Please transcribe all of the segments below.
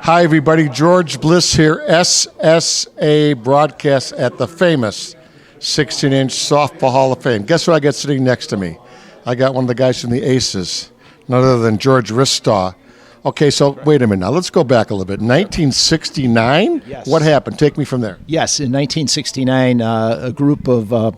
Hi, everybody. George Bliss here, SSA broadcast at the famous 16-inch Softball Hall of Fame. Guess what I got sitting next to me? I got one of the guys from the Aces, none other than George Ristaw. Okay, so wait a minute now. Let's go back a little bit. 1969? Yes. What happened? Take me from there. Yes, in 1969, a group of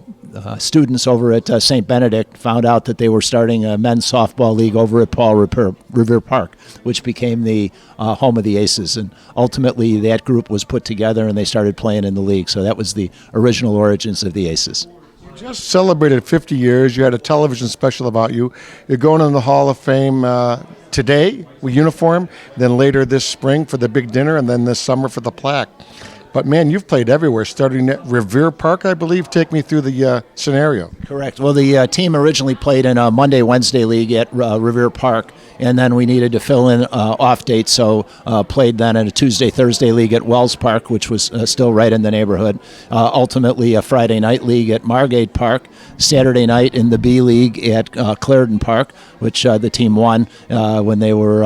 students over at St. Benedict found out that they were starting a men's softball league over at Paul Revere Park, which became the home of the Aces. And ultimately, that group was put together and they started playing in the league. So that was the original origins of the Aces. You just celebrated 50 years. You had a television special about you. You're going in the Hall of Fame today with uniform, then later this spring for the big dinner, and then this summer for the plaque. But, man, you've played everywhere, starting at Revere Park, I believe. Take me through the scenario. Correct. Well, the team originally played in a Monday-Wednesday league at Revere Park, and then we needed to fill in off dates, so played then in a Tuesday-Thursday league at Wells Park, which was still right in the neighborhood. Ultimately, a Friday night league at Margate Park, Saturday night in the B League at Clarendon Park, which the team won when they were,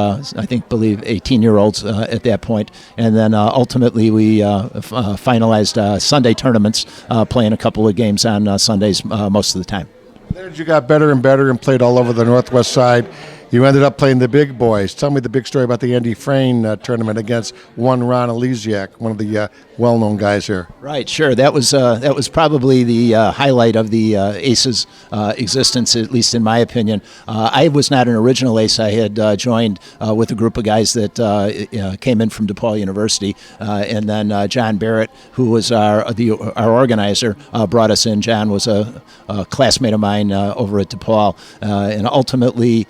believe 18-year-olds at that point. And then ultimately we finalized Sunday tournaments, playing a couple of games on Sundays most of the time. Then you got better and better and played all over the Northwest side. You ended up playing the big boys. Tell me the big story about the enshrined tournament against one Ron Elysiak, one of the well-known guys here. Right, sure. That was probably the highlight of the Aces' existence, at least in my opinion. I was not an original Ace. I had joined with a group of guys that came in from DePaul University, and then John Barrett, who was our organizer, brought us in. John was a classmate of mine over at DePaul, and ultimately,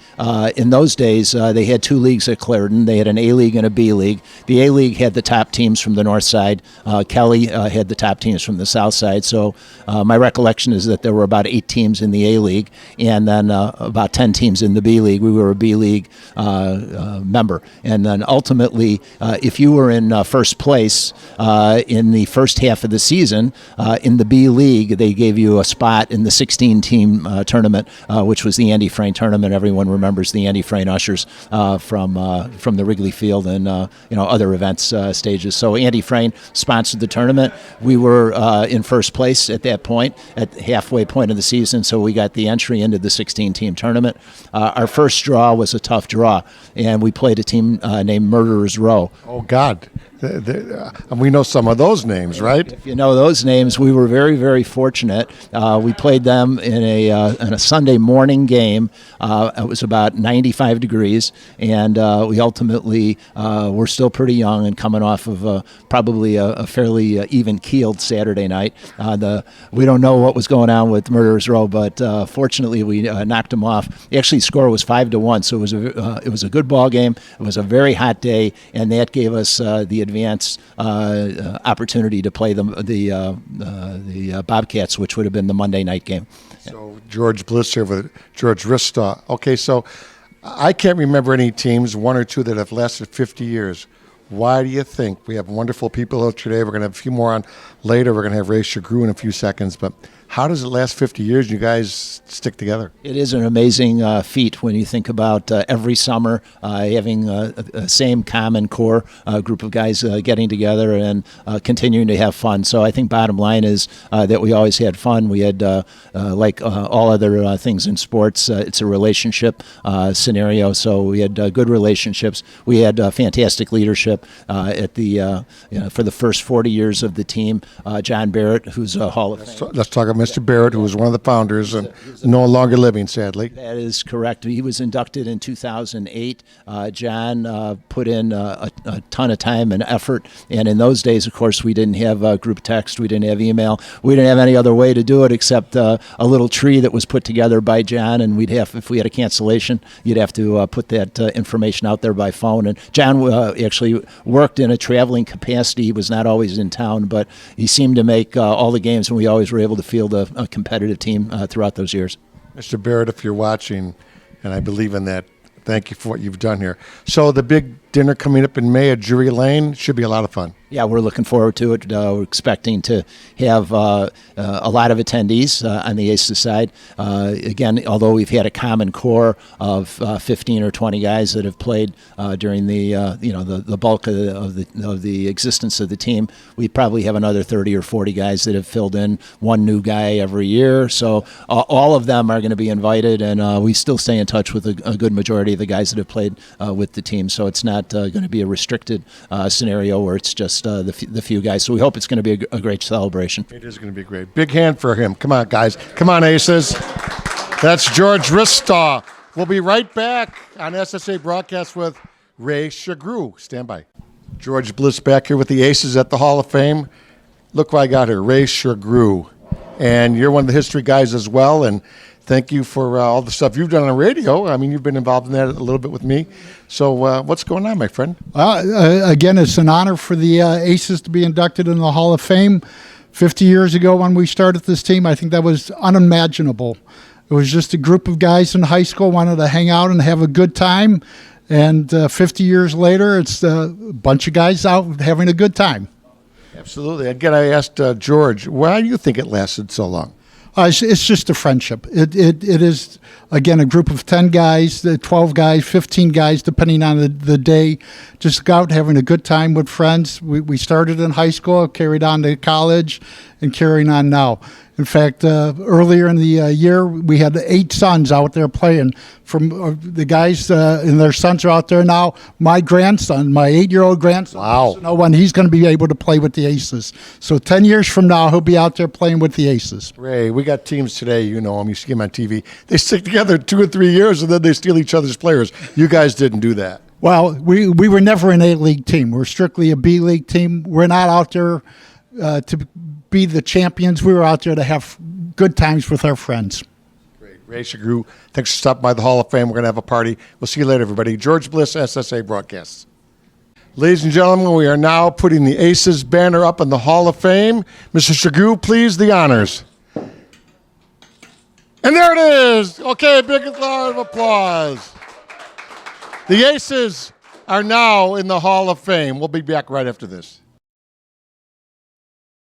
in those days, they had two leagues at Clarendon. They had an A League and a B League. The A League had the top teams from the north side. Kelly had the top teams from the south side. So my recollection is that there were about 8 teams in the A League and then about 10 teams in the B League. We were a B League member. And then ultimately, if you were in first place in the first half of the season, in the B League, they gave you a spot in the 16-team tournament, which was the Andy Frayne tournament. Everyone remembers the Andy Frayne Ushers from the Wrigley Field and other events stages. So Andy Frayne sponsored the tournament. We were in first place at that point, at the halfway point of the season, so we got the entry into the 16-team tournament. Our first draw was a tough draw, and we played a team named Murderers Row. Oh, God. We know some of those names, right? If you know those names, we were very, very fortunate. We played them in a Sunday morning game. It was about 95 degrees, and we ultimately were still pretty young and coming off of probably a fairly even-keeled Saturday night. We don't know what was going on with Murderers Row, but fortunately we knocked them off. Actually, the score was 5-1, so it was a good ball game. It was a very hot day, and that gave us the advance opportunity to play the Bobcats, which would have been the Monday night game. So George Bliss here with George Ristaw. Okay, so I can't remember any teams, one or two, that have lasted 50 years. Why do you think? We have wonderful people here today. We're going to have a few more on later. We're going to have Ray Shagru in a few seconds. But how does it last 50 years and you guys stick together? It is an amazing feat when you think about every summer having a same common core group of guys getting together and continuing to have fun. So I think bottom line is that we always had fun. We had, like all other things in sports, it's a relationship scenario. So we had good relationships. We had fantastic leadership at for the first 40 years of the team. John Barrett, who's a Hall of Fame. Let's talk about Mr. Barrett, who was one of the founders and no longer living, sadly. That is correct. He was inducted in 2008. John put in a ton of time and effort, and in those days, of course, we didn't have group text, we didn't have email, we didn't have any other way to do it except a little tree that was put together by John, and if we had a cancellation, you'd have to put that information out there by phone. And John actually worked in a traveling capacity. He was not always in town, but he seemed to make all the games, and we always were able to field a competitive team throughout those years. Mr. Barrett, if you're watching, and I believe in that, thank you for what you've done here. So the big dinner coming up in May at Drury Lane. Should be a lot of fun. Yeah, we're looking forward to it. We're expecting to have a lot of attendees on the Aces side. Again, although we've had a common core of 15 or 20 guys that have played during the bulk of the existence of the team, we probably have another 30 or 40 guys that have filled in, one new guy every year. So all of them are going to be invited, and we still stay in touch with a good majority of the guys that have played with the team. So it's not going to be a restricted scenario where it's just the few guys. So we hope it's going to be a great celebration. It is going to be great. Big hand for him. Come on, guys. Come on, Aces. That's George Ristaw. We'll be right back on SSA Broadcast with Ray Shagru. Stand by. George Bliss back here with the Aces at the Hall of Fame. Look what I got here, Ray Shagru. And you're one of the history guys as well, and thank you for all the stuff you've done on radio. I mean, you've been involved in that a little bit with me. So what's going on, my friend? Again, it's an honor for the Aces to be inducted in the Hall of Fame. 50 years ago when we started this team, I think that was unimaginable. It was just a group of guys in high school wanted to hang out and have a good time. And 50 years later, it's a bunch of guys out having a good time. Absolutely. Again, I asked George, why do you think it lasted so long? It's just a friendship. It is, again, a group of 10 guys, 12 guys, 15 guys, depending on the day, just out having a good time with friends. We started in high school, carried on to college, and carrying on now. In fact, earlier in the year, we had 8 sons out there playing. From the guys and their sons are out there now. My grandson, my 8-year-old grandson, wow, know when he's going to be able to play with the Aces. So 10 years from now, he'll be out there playing with the Aces. Ray, we got teams today, you know them, you see them on TV. They stick together 2 or 3 years, and then they steal each other's players. You guys didn't do that. Well, we were never an A-League team. We're strictly a B-League team. We're not out there to be the champions. We were out there to have good times with our friends. Great. Ray Shagru, thanks for stopping by the Hall of Fame. We're going to have a party. We'll see you later, everybody. George Bliss, SSA Broadcasts. Ladies and gentlemen, we are now putting the Aces banner up in the Hall of Fame. Mr. Shagru, please, the honors. And there it is. Okay, big round of applause. The Aces are now in the Hall of Fame. We'll be back right after this.